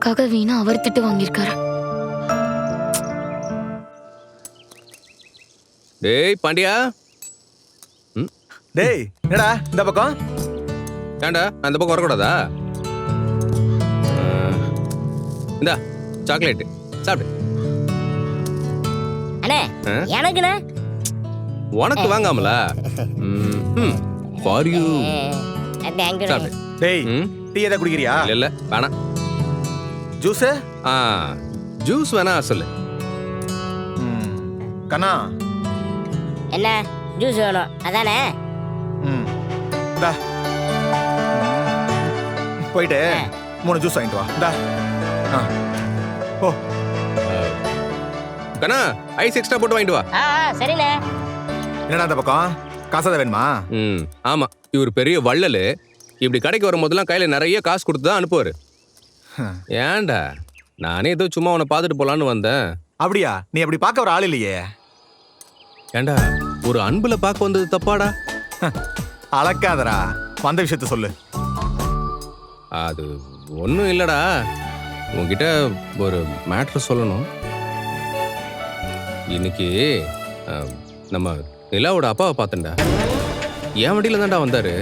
எனக்காக வீணா அவர் திட்டு வாங்கியிருக்காரு. டேய் பாண்டியா. டேய் என்னடா இந்த பக்கம்? ஏண்டா அந்த பக்கம் வரக்கூடாதா? இந்தா சாக்லேட் சாப்பிடு. அண்ணே எனக்குண்ணே. உனக்கு வாங்காமல ஃபார் யூ. சாப்பிடு. டேய் டீ எதை குடிக்கிறியா? இல்ல வேணாம். ஜூஸ்? ஜூஸ் வேணா சொல்லு. கண்ணா என்ன ஜூஸ் வேணும் அதானே? இந்தா போயிட்டு 3 ஜூஸ் வாங்கிட்டு வா. இந்தா ஓ கண்ணா ஐஸ் எக்ஸ்ட்ரா போட்டு வாங்கிட்டு வா. சரிண்ணே. என்னடா அந்த பக்கம் காசாத வேணுமா? ஆமா, இவர் பெரிய வள்ளலு. இப்படி கடைக்கு வரும்போதெல்லாம் கையில நிறைய காசு கொடுத்து தான் அனுப்புவாரு. ஏன்டா நானே ஏதோ சும்மா உன்னை பார்த்துட்டு போலான்னு வந்தேன். அப்படியா? நீ அப்படி பார்க்க ஒரு ஆள் இல்லையே. ஏண்டா ஒரு அன்புல பார்க்க வந்தது தப்பாடா? அளக்காதடா, வந்த விஷயத்த சொல்லு. அது ஒன்றும் இல்லடா, உன்கிட்ட ஒரு மேட்ரு சொல்லணும். இன்னைக்கு நம்ம நிலாவோட அப்பாவை பார்த்தேன்டா. என் வண்டியில தான்டா வந்தாரு.